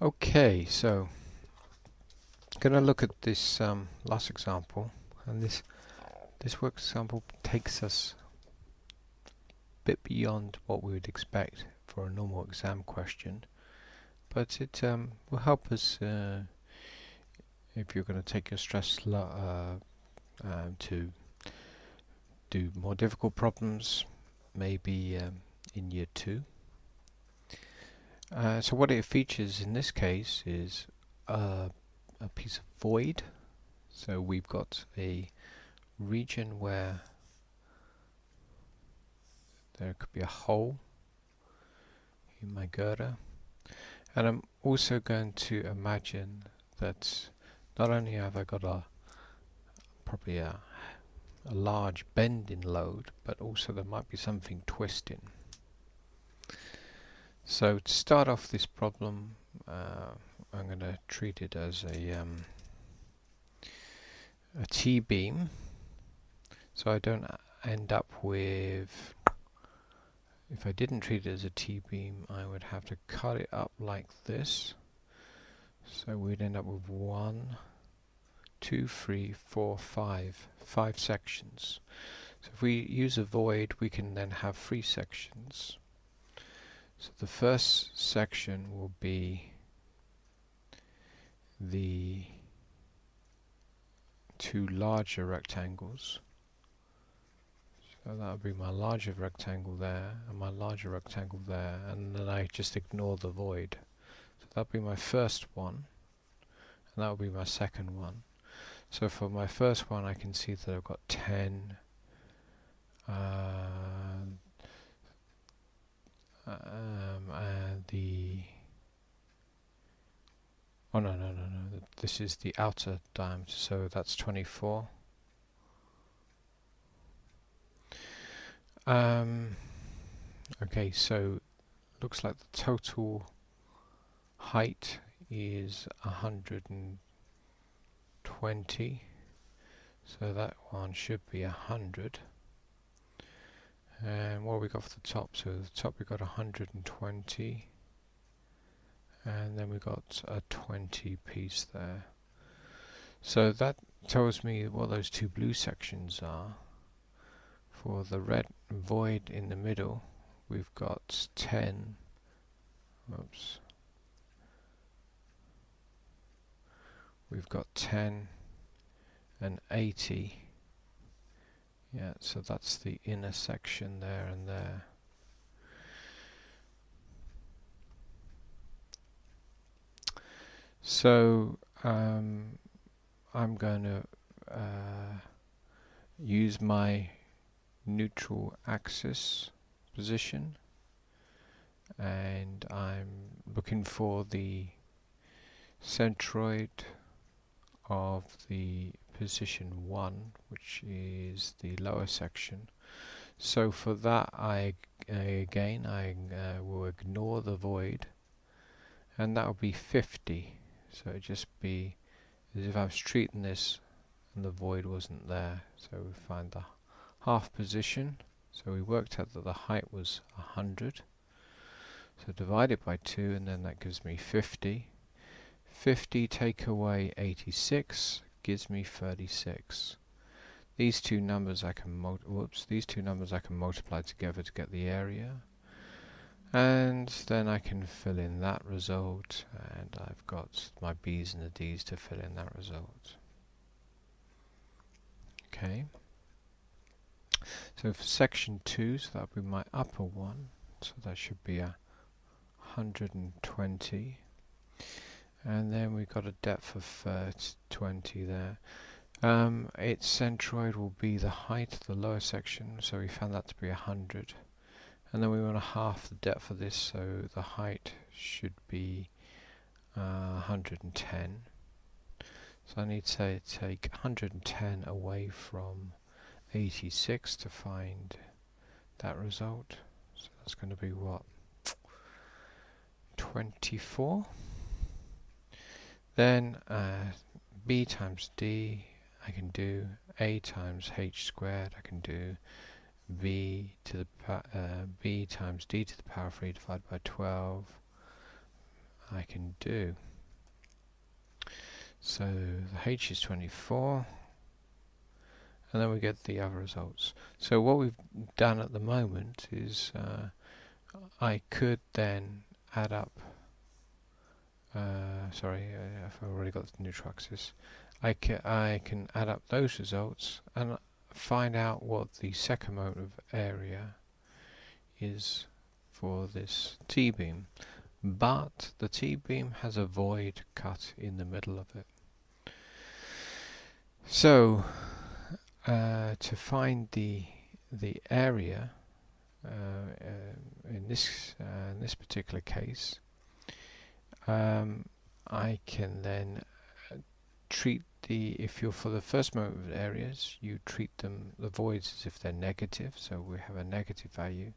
Okay, so going to look at this last example, and this work example takes us a bit beyond what we would expect for a normal exam question, but it will help us if you're going to take your stress to do more difficult problems, maybe in year 2. So what it features in this case is a piece of void. So we've got a region where there could be a hole in my girder, and I'm also going to imagine that not only have I got probably a large bending load, but also there might be something twisting. So to start off this problem, I'm going to treat it as a T-beam, so I don't end up with, if I didn't treat it as a T-beam, I would have to cut it up like this. So we'd end up with 1, 2, 3, 4, 5 sections. So if we use a void, we can then have 3 sections. So the first section will be the 2 larger rectangles. So that would be my larger rectangle there and my larger rectangle there, and then I just ignore the void. So that would be my first one, and that would be my second one. So for my first one, I can see that I've got 10 this is the outer diameter, so that's 24. Okay, so looks like the total height is 120, so that one should be 100. And what have we got for the top? So the top we got 120, and then we got a 20 piece there. So that tells me what those 2 blue sections are. For the red void in the middle, we've got 10. Oops. We've got 10 and 80. Yeah, so that's the inner section there and there. So I'm going to use my neutral axis position, and I'm looking for the centroid of the position 1, which is the lower section. So for that, I will ignore the void, and that will be 50. So it'd just be as if I was treating this and the void wasn't there. So we find the half position. So we worked out that the height was 100. So divide it by 2, and then that gives me 50. 50 take away 86 gives me 36. These two numbers I can multiply together to get the area, and then I can fill in that result, and I've got my B's and the D's to fill in that result. Okay. So for section 2, so that would be my upper one, so that should be 120. And then we've got a depth of 20 there. Its centroid will be the height of the lower section, so we found that to be 100. And then we want to half the depth of this, so the height should be 110. So I need to take 110 away from 86 to find that result. So that's going to be what? 24. Then B times D, I can do A times H squared, I can do B times D to the power 3 divided by 12, I can do. So the H is 24, and then we get the other results. So what we've done at the moment is I could then add up, I've already got the neutral axis. I can add up those results and find out what the second moment of area is for this T-beam. But the T-beam has a void cut in the middle of it. So to find the area in this particular case, I can then treat if you're for the first moment of areas, you treat them, the voids, as if they're negative, so we have a negative value.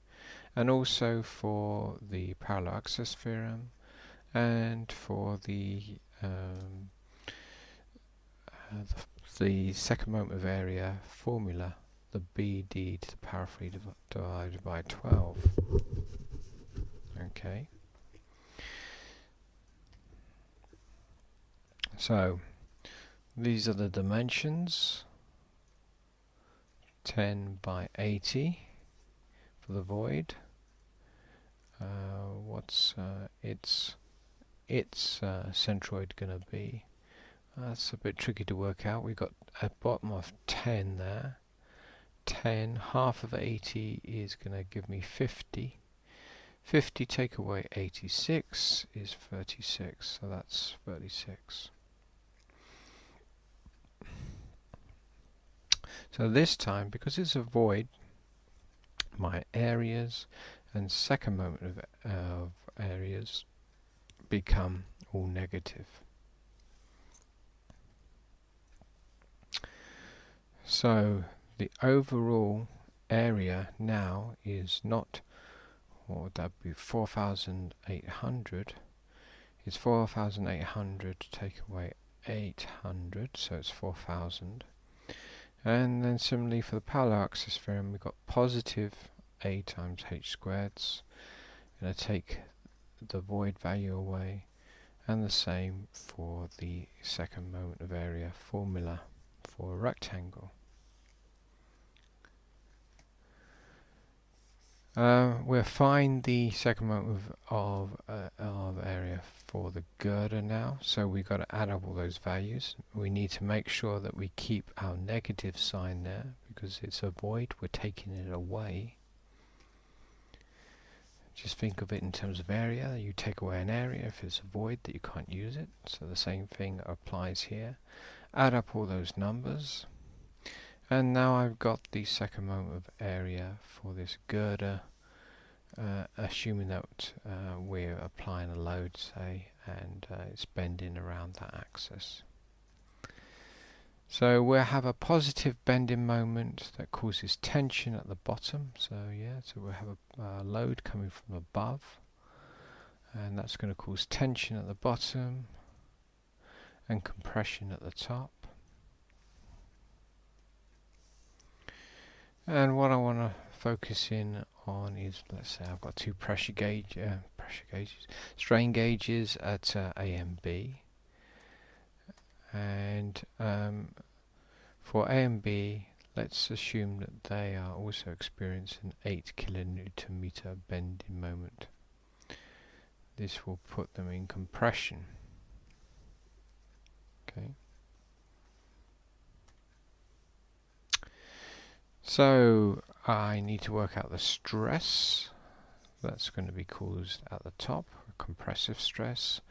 And also for the parallel access theorem and for the second moment of area formula, the BD to the power 3 divided by 12. Okay. So these are the dimensions, 10 by 80 for the void. What's its centroid going to be? That's a bit tricky to work out. We've got a bottom of 10 there. 10, half of 80 is going to give me 50. 50 take away 86 is 36, so that's 36. So this time, because it's a void, my areas and second moment of areas become all negative. So the overall area now is not, what would that be, 4,800. It's 4,800 to take away 800, so it's 4,000. And then similarly for the parallel axis theorem, we've got positive a times h squared. I'm going to take the void value away, and the same for the second moment of area formula for a rectangle. We'll find the second moment of area for the girder now, so we've got to add up all those values. We need to make sure that we keep our negative sign there, because it's a void, we're taking it away. Just think of it in terms of area. You take away an area if it's a void that you can't use it, so the same thing applies here. Add up all those numbers, and now I've got the second moment of area for this girder, assuming that we're applying a load, say, and it's bending around that axis. So we'll have a positive bending moment that causes tension at the bottom. So yeah, so we'll have a load coming from above, and that's going to cause tension at the bottom and compression at the top. And what I want to focus in on is, let's say I've got two strain gauges at A and B, and for A and B, let's assume that they are also experiencing 8 kilonewton meter bending moment. This will put them in compression. Okay. So I need to work out the stress that's going to be caused at the top, a compressive stress.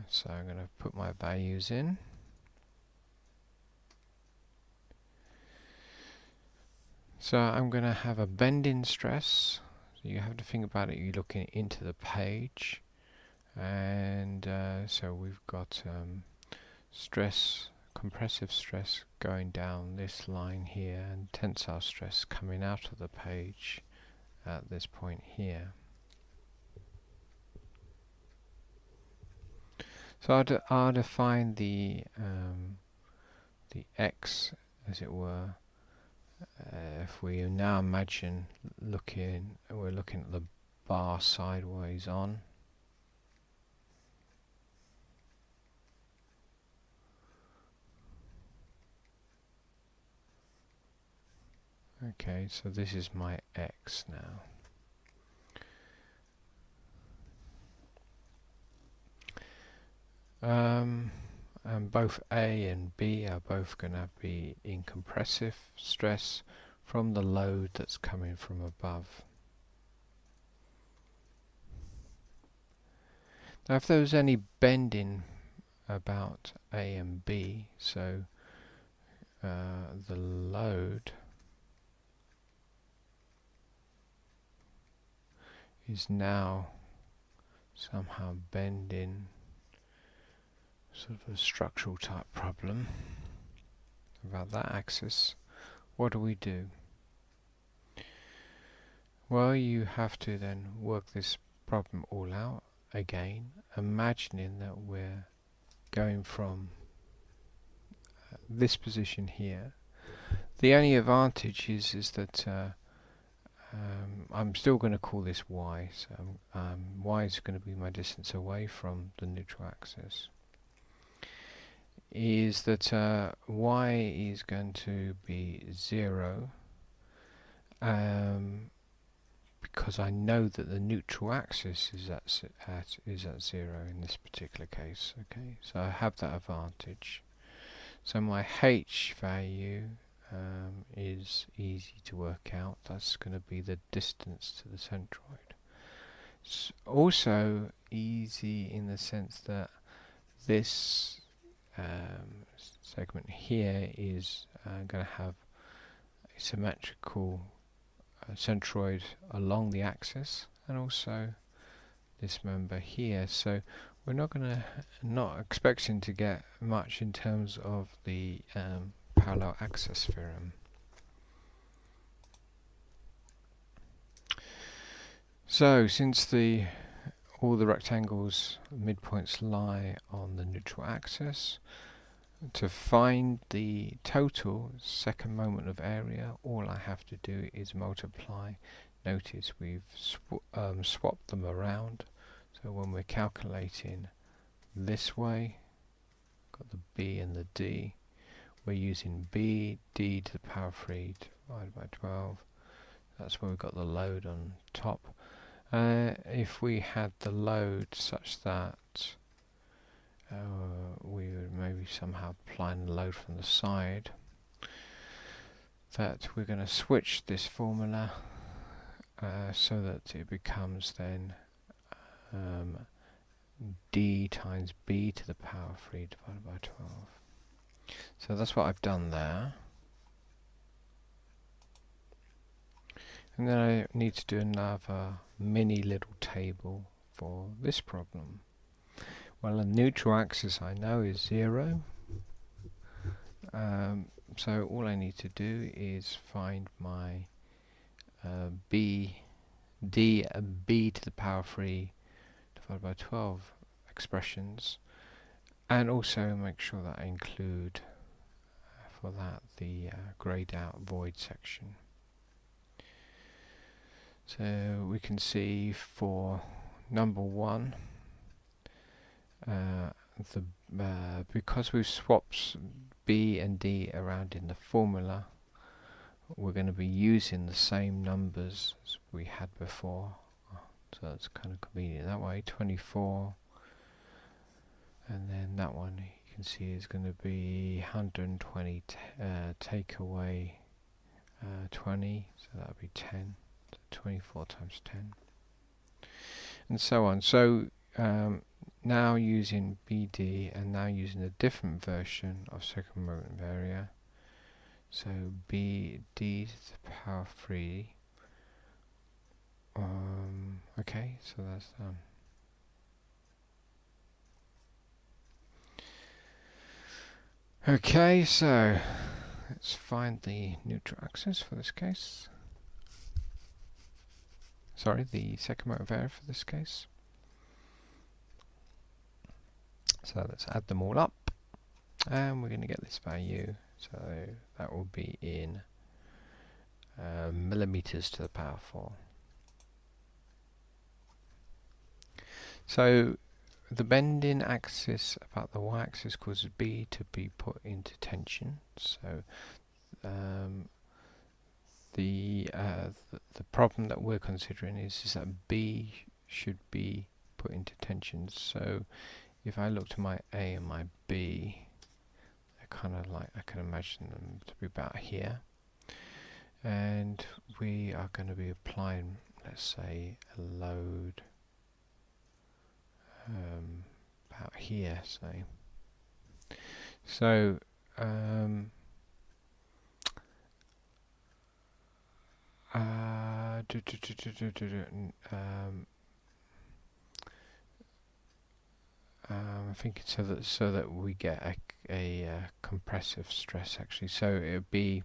So I'm going to put my values in. So I'm going to have a bending stress. So you have to think about it, you're looking into the page, and so we've got stress, compressive stress going down this line here, and tensile stress coming out of the page at this point here. So I'll define the x, as it were. If we now imagine we're looking at the bar sideways on. Okay, so this is my X now. And both A and B are both going to be in compressive stress from the load that's coming from above. Now if there was any bending about A and B, so the load is now somehow bending, sort of a structural type problem about that axis, what do? Well, you have to then work this problem all out again, imagining that we're going from this position here. The only advantage is that I'm still going to call this y, so y is going to be my distance away from the neutral axis. Is that y is going to be 0 because I know that the neutral axis is at 0 in this particular case. Okay, so I have that advantage. So my h value is easy to work out. That's going to be the distance to the centroid. It's also easy in the sense that this segment here is going to have a symmetrical centroid along the axis, and also this member here. So we're not expecting to get much in terms of the parallel axis theorem. So since all the rectangles midpoints lie on the neutral axis, to find the total second moment of area, all I have to do is multiply. Notice we've swapped them around. So when we're calculating this way, got the B and the D, we're using B, D to the power 3 divided by 12. That's where we've got the load on top. If we had the load such that we would maybe somehow apply the load from the side, that we're going to switch this formula so that it becomes then D times B to the power 3 divided by 12. So that's what I've done there. And then I need to do another mini little table for this problem. Well, the neutral axis I know is 0. So all I need to do is find my D and B to the power 3 divided by 12 expressions, and also make sure that I include for that the greyed out void section. So we can see for number 1, because we've swapped B and D around in the formula, we're going to be using the same numbers as we had before. So that's kind of convenient that way. 24, and then that one you can see is going to be 120 take away 20, so that would be 10. 24 times 10, and so on. So now using BD and now using a different version of second moment of area. So BD to the power 3. Okay, so that's done. Okay, so let's find the neutral axis for this case. Sorry, the second moment of area for this case. So let's add them all up, and we're going to get this value. So that will be in millimeters to the power 4. So the bending axis about the y-axis causes B to be put into tension. So the problem that we're considering is that B should be put into tension. So if I look to my A and my B, they're kind of like, I can imagine them to be about here, and we are going to be applying, let's say, a load about here, say. So I think it's so that we get a compressive stress actually. So it would be,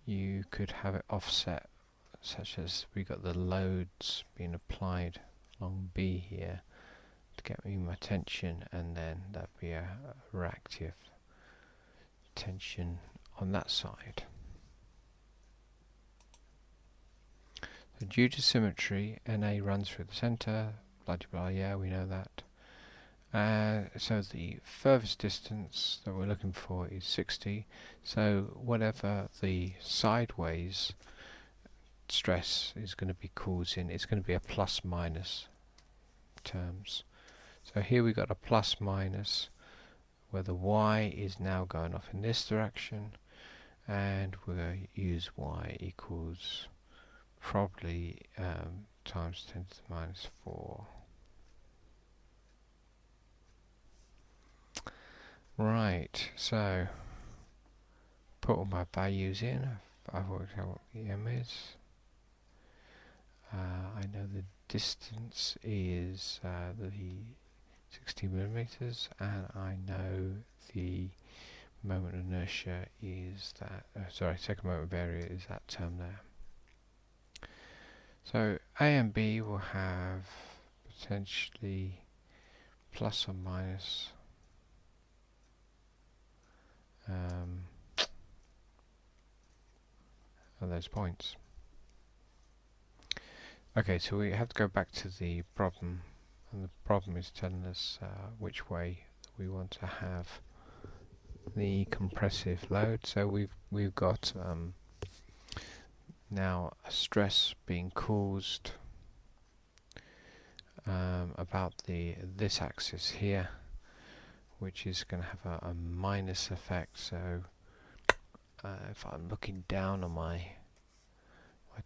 you could have it offset, such as we got the loads being applied along B here to get me my tension, and then that'd be a reactive tension on that side. So due to symmetry, NA runs through the centre, blah blah blah, yeah, we know that. So the furthest distance that we're looking for is 60, so whatever the sideways stress is going to be causing, it's going to be a plus minus terms. So here we got a plus minus where the y is now going off in this direction, and we'll use y equals probably times 10 to the minus 4. Right, so put all my values in. I've worked out what the m is. I know the distance is the 60 millimeters, and I know the moment of inertia is that, second moment of area is that term there. So A and B will have potentially plus or minus at those points. Okay, so we have to go back to the problem, and the problem is telling us which way we want to have the compressive load. So we've got now a stress being caused about this axis here, which is going to have a minus effect. So if I'm looking down on my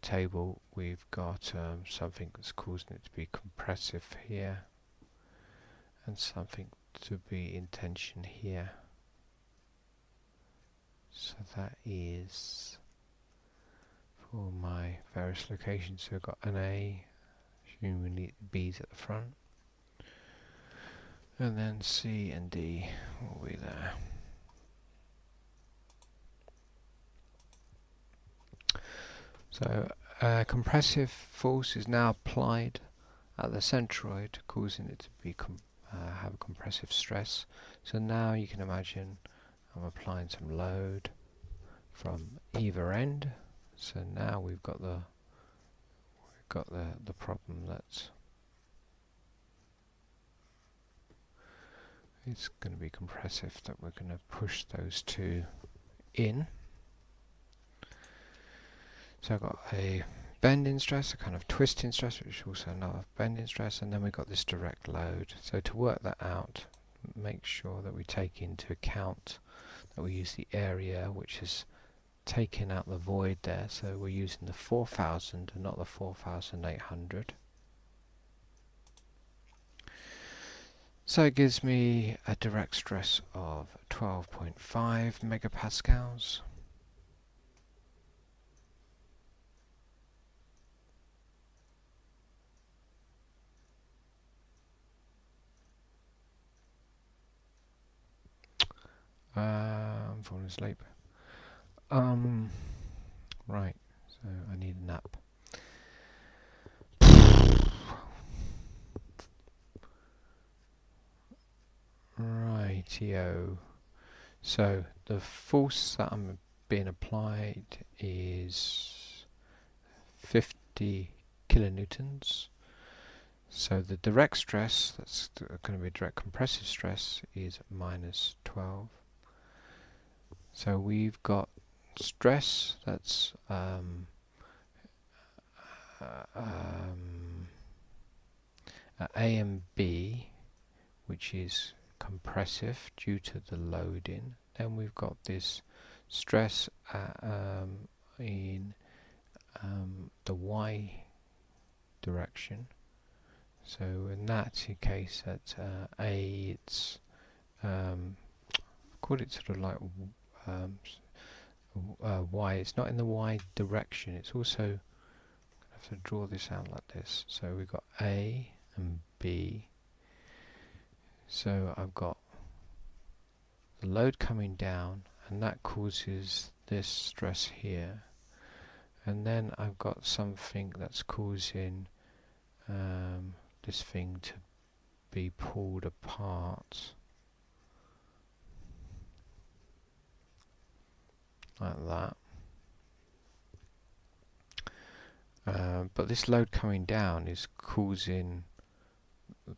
table, we've got something that's causing it to be compressive here, and something to be in tension here. So that is for my various locations. So we've got an A, assuming we need B's at the front, and then C and D will be there. So compressive force is now applied at the centroid, causing it to be have a compressive stress. So now you can imagine I'm applying some load from either end. So now we've got the problem that it's going to be compressive, that we're going to push those two in. So I've got a bending stress, a kind of twisting stress, which is also another bending stress, and then we've got this direct load. So to work that out, make sure that we take into account that we use the area, which is taking out the void there. So we're using the 4,000 and not the 4,800. So it gives me a direct stress of 12.5 megapascals. I'm falling asleep. Right, so I need a nap. Rightio. So the force that I'm being applied is 50 kilonewtons. So the direct stress, that's going to be direct compressive stress, is minus 12. So we've got stress, that's A and B, which is compressive due to the loading. Then we've got this stress in the Y direction. So in that case, at A, it's call it sort of like Y. It's not in the Y direction. It's also, I have to draw this out like this. So we've got A and B. So I've got the load coming down, and that causes this stress here. And then I've got something that's causing this thing to be pulled apart like that. But this load coming down is causing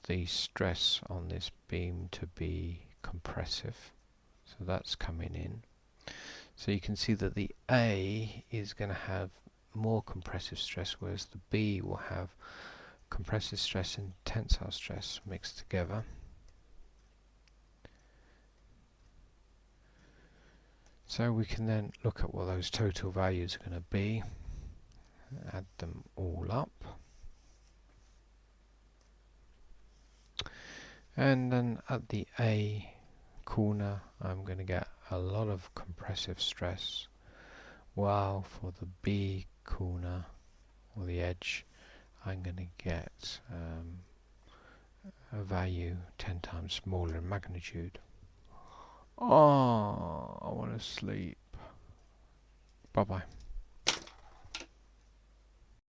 the stress on this beam to be compressive. So that's coming in. So you can see that the A is going to have more compressive stress, whereas the B will have compressive stress and tensile stress mixed together. So we can then look at what those total values are going to be, add them all up, and then at the A corner I'm going to get a lot of compressive stress, while for the B corner or the edge I'm going to get a value 10 times smaller in magnitude. Oh, I want to sleep. Bye bye.